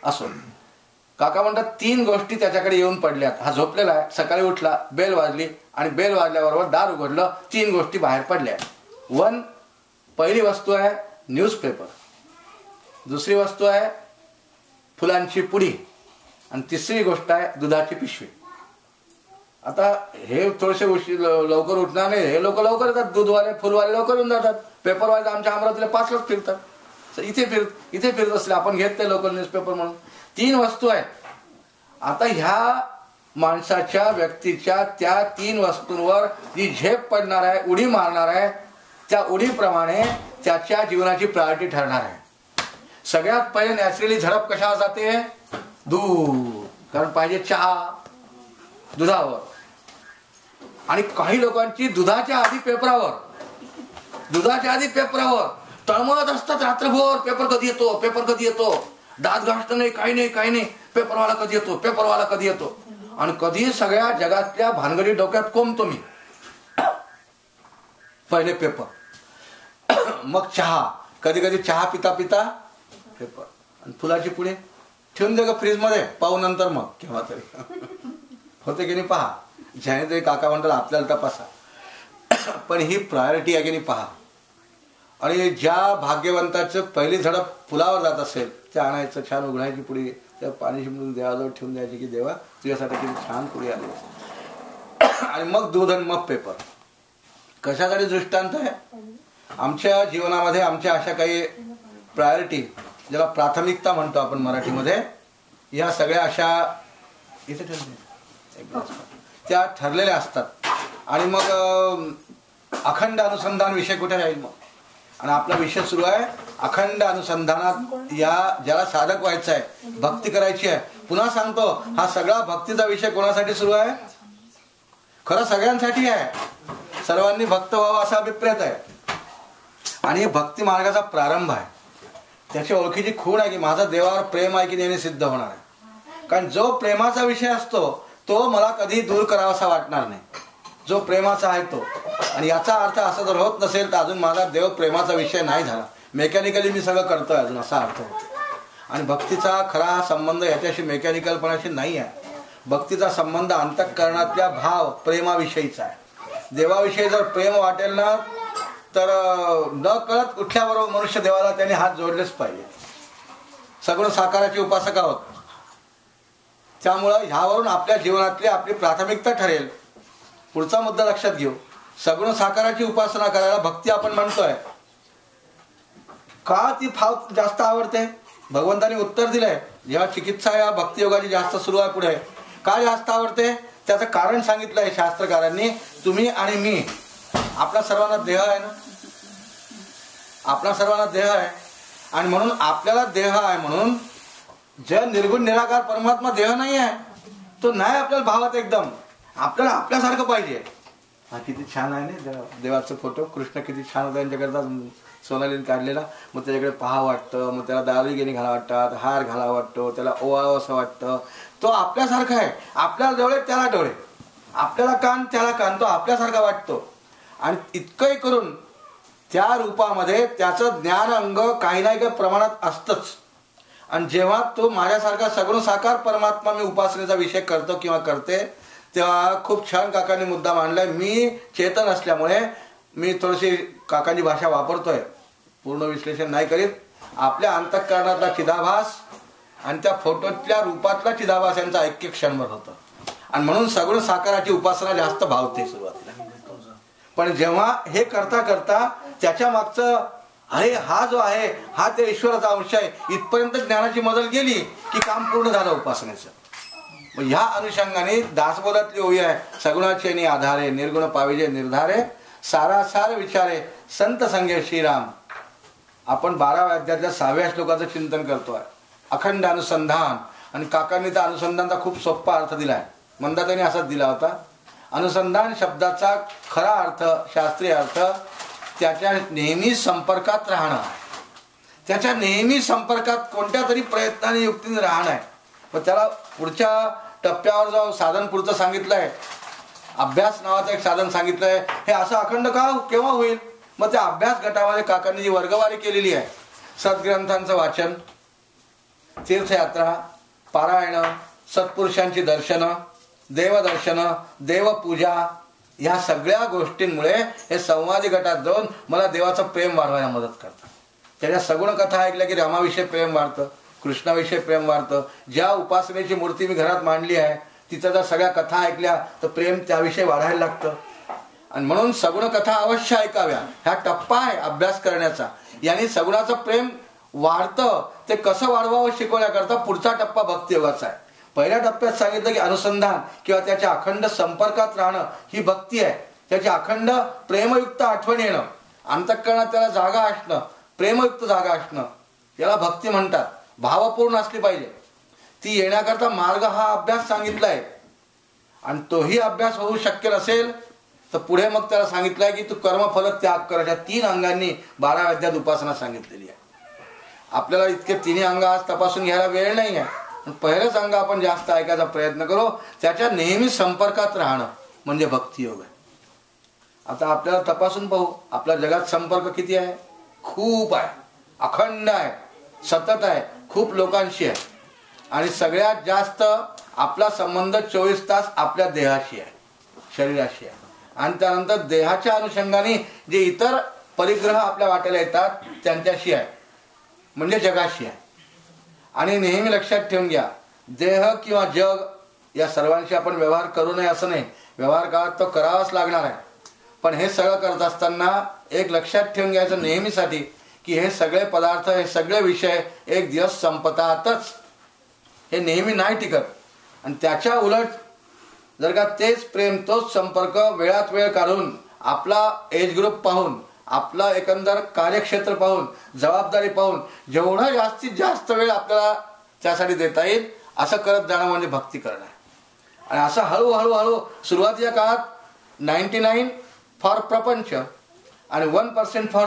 असो. काका म्हणतात 3 गोष्टी त्याच्याकडे येऊन पडल्यात. हा झोपलेला आहे, सकाळी उठला, बेल वाजली आणि बेल वाजल्याबरोबर दार उघडलं, 3 गोष्टी बाहेर पडल्या. पहिली वस्तू आहे न्यूजपेपर, दुसरी वस्तू आहे फुलांची पुडी आणि तिसरी गोष्ट आहे दुधाची पिशवी. आता हे थोडेसे लवकर उठणार नाही, हे लोक लवकर येतात, दूधवाले फुलवाले लवकर येऊन जातात. पेपरवाले आमच्या अमरावतीला 5लाच फिरतात. इथे फिरत असले आपण घेत ते लोकल न्यूजपेपर म्हणून. 3 वस्तू आहेत. आता ह्या माणसाच्या व्यक्तीच्या त्या 3 वस्तूंवर जी झेप पडणार आहे, उडी मारणार आहे, त्या उडीप्रमाणे त्याच्या जीवनाची प्रायोरिटी ठरणार आहे. सगळ्यात पहिले नॅचरली झडप कशावर जाते? दूध. कारण पाहिजे चहा दुधावर. आणि काही लोकांची दुधाच्या आधी पेपरावर तळमळत असतात रात्रभर. पेपर कधी येतो, दात घासणं नाही, काही नाही, पेपरवाला कधी येतो. आणि कधी सगळ्या जगातल्या भानगडी डोक्यात कोंबतो मी. पहिले पेपर, मग चहा. कधी चहा पिता पेपर. आणि फुलाची पुढे ठेवून दे ग फ्रीज मध्ये, पाहू नंतर मग केव्हा तरी होते की नाही पहा. ज्याने तरी काका म्हणतात आपल्याला तपासा. पण ही प्रायोरिटी आहे की नाही पहा. आणि ज्या भाग्यवंताचं पहिली झडप फुलावर जात असेल, ते आणायचं, छान उघडायची पुडी, त्या पाणी शिंपडून देवाजवळ ठेवून द्यायची की देवा तुझ्यासाठी किती छान पुडी आली. आणि मग दूध आणि मग पेपर. कशासाठी दृष्टांत आहे? आमच्या जीवनामध्ये आमच्या अशा काही प्रायोरिटी, ज्याला प्राथमिकता म्हणतो आपण मराठीमध्ये, या सगळ्या अशा इथे त्या ठरलेल्या असतात. आणि मग अखंड अनुसंधान विषय कुठे राहील मग? आणि आपला विषय सुरू आहे अखंड अनुसंधानात. या ज्याला साधक व्हायचं आहे, भक्ती करायची आहे. पुन्हा सांगतो, हा सगळा भक्तीचा विषय कोणासाठी सुरू आहे? खरं सगळ्यांसाठी आहे. सर्वांनी भक्त व्हावं असा अभिप्रेत आहे. आणि भक्ती मार्गाचा प्रारंभ आहे. त्याच्या ओळखीची खूण आहे की माझं देवावर प्रेम आहे की नेहमी सिद्ध होणार आहे. कारण जो प्रेमाचा विषय असतो तो मला कधी दूर करावासा वाटणार नाही, जो प्रेमाचा आहे तो. आणि याचा अर्थ असा जर होत नसेल तर अजून माझा देव प्रेमाचा विषय नाही झाला, मेकॅनिकली मी सगळं करतोय अजून, असा अर्थ होतो. आणि भक्तीचा खरा संबंध याच्याशी मेकॅनिकलपणाशी नाही आहे. भक्तीचा संबंध अंतःकरणातल्या भाव प्रेमाविषयीचा आहे. देवाविषयी जर प्रेम वाटेल ना तर न कळत कुठल्याबरोबर मनुष्य देवाला त्याने हात जोडलेच पाहिजे. सगुण साकाराची उपासक आहोत. त्यामुळं ह्यावरून आपल्या जीवनातली आपली प्राथमिकता ठरेल. पुढचा मुद्दा लक्षात घेऊ. सगुण साकाराची उपासना करायला भक्ती आपण म्हणतोय, का ती फाव जास्त आवडते? भगवंतानी उत्तर दिलंय. जेव्हा चिकित्सा या भक्तियोगाची जास्त सुरू आहे पुढे, का जास्त आवडते त्याचं कारण सांगितलंय शास्त्रकारांनी. तुम्ही आणि मी, आपला सर्वांना देह आहे ना, आपला सर्वांना देह आहे. आणि म्हणून आपल्याला देह आहे म्हणून जे निर्गुण निराकार परमात्मा देह नाही आहे, तो नाही आपल्याला भावात एकदम. आपल्याला आपल्यासारखं पाहिजे. हा किती छान आहे ना देवाचा फोटो. कृष्ण किती छान होता यांच्याकरता सोनालीने काढलेला. मग त्याच्याकडे पाहा वाटतं, मग त्याला दारुगिरी घाला वाटतात, हार घाला वाटतो, त्याला ओवाळं असं वाटतं. तो आपल्यासारखा आहे. आपल्याला डोळे त्याला डोळे, आपल्याला कान त्याला कान, तो आपल्यासारखा वाटतो. आणि इतकंही करून त्या रूपामध्ये त्याचं ज्ञान अंग काही ना काही प्रमाणात असतंच. आणि जेव्हा तो माझ्यासारखा सगुण साकार परमात्मा मी उपासनेचा विषय करतो किंवा करते, तेव्हा खूप छान काकांनी मुद्दा मांडलाय. मी चेतन असल्यामुळे मी थोडीशी काकांची भाषा वापरतोय, पूर्ण विश्लेषण नाही करीत. आपल्या अंतःकरणातला चिदाभास आणि त्या फोटोतल्या रूपातला चिदाभास यांचा ऐक्य क्षणभर होतं. आणि म्हणून सगुण साकाराची उपासना जास्त भावते सुरुवातीला. पण जेव्हा हे करता करता त्याच्या मागचं अरे हा जो आहे हा ते ईश्वराचा अंश आहे इथपर्यंत ज्ञानाची मदल गेली की काम पूर्ण झालं उपासनेचं. ह्या अनुषंगाने दासबोधातली ओवी आहे, सगुणाचे नि आधारे निर्गुण पाविजे निर्धारे सारासार विचारे संत संगे श्रीराम. आपण 12व्या अध्यायातल्या 6व्या श्लोकाचं चिंतन करतोय. अखंड अनुसंधान. आणि काकांनी त्या अनुसंधानाचा खूप सोपा अर्थ दिलाय. मंदाताईने असाच दिला होता. अनुसंधान शब्दाचा खरा अर्थ, शास्त्रीय अर्थ, त्याच्या नेहमी संपर्कात राहणं, त्याच्या नेहमी संपर्कात कोणत्या तरी प्रयत्नाने युक्तीने राहणं आहे. मग त्याला पुढच्या टप्प्यावर जो साधन पुढचं सांगितलंय, अभ्यास नावाचं एक साधन सांगितलंय. हे असं अखंड का केव्हा होईल? मग त्या अभ्यास गटामध्ये काकांनी जी वर्गवारी केलेली आहे, सद्ग्रंथांचं वाचन, तीर्थयात्रा, पारायण, सत्पुरुषांची दर्शनं, देवदर्शनं, देवपूजा, ह्या सगळ्या गोष्टींमुळे हे संवादी गटात जाऊन मला देवाचं प्रेम वाढवायला मदत करतात. त्याच्या सगुण कथा ऐकल्या की रामाविषयी प्रेम वाढतं, कृष्णाविषयी प्रेम वाढतं. ज्या उपासनेची मूर्ती मी घरात मांडली आहे तिथं जर सगळ्या कथा ऐकल्या तर प्रेम त्याविषयी वाढायला लागतं. आणि म्हणून सगुण कथा अवश्य ऐकाव्या. हा टप्पा आहे अभ्यास करण्याचा. याने सगुणाचं प्रेम वाढतं. ते कसं वाढवावं शिकवण्याकरता पुढचा टप्पा भक्तियोगाचा आहे. पहिल्या टप्प्यात सांगितलं की अनुसंधान किंवा त्याच्या अखंड संपर्कात राहणं ही भक्ती आहे. त्याची अखंड प्रेमयुक्त आठवण येणं, अंतःकरणात त्याला जागा असणं, प्रेमयुक्त जागा असणं, याला भक्ती म्हणतात. भावपूर्ण असली पाहिजे. ती येण्याकरता मार्ग हा अभ्यास सांगितला आहे. आणि तोही अभ्यास होऊ शक्य नसेल तर पुढे मग त्याला सांगितलंय की तू कर्मफल त्याग कर. अशा 3 अंगांनी 12 अध्यात उपासना सांगितलेली आहे. आपल्याला इतके 3 अंग आज तपासून घ्यायला वेळ नाही आहे. पहिलंच अंग आपण जास्त ऐकायचा प्रयत्न करू. त्याच्या नेहमी संपर्कात राहणं म्हणजे भक्तियोग आहे. आता आपल्याला तपासून पाहू आपल्या जगात संपर्क किती आहे. खूप आहे, अखंड आहे, सतत आहे, खूप लोकांशी आहे. आणि सगळ्यात जास्त आपला संबंध 24 तास आपल्या देहाशी आहे, शरीराशी आहे. आणि त्यानंतर देहाच्या अनुषंगाने जे इतर परिग्रह आपल्या वाट्याला येतात त्यांच्याशी आहे, म्हणजे जगाशी आहे. आणि नेहमी लक्षात ठेवून घ्या, देह किंवा जग या सर्वांशी आपण व्यवहार करू नये असं नाही. व्यवहार काळात तो करावाच लागणार आहे. पण हे सगळं करत असताना एक लक्षात ठेवून घ्यायचं नेहमीसाठी की हे सगळे पदार्थ, हे सगळे विषय एक दिवस संपतातच. हे नेहमी नाही टिकत. आणि त्याच्या उलट जर का तेच प्रेम, तोच संपर्क वेळात वेळ काढून, आपला एज ग्रुप पाहून, आपला एकंदर कार्यक्षेत्र पाहून, जबाबदारी पाहून जेवढा जास्तीत जास्त वेळ आपल्याला त्यासाठी देता येईल असं करत जाणं म्हणजे भक्ती करणं आहे. आणि असं हळूहळू सुरुवातीच्या काळात 99 फॉर प्रपंच आणि 1% फॉर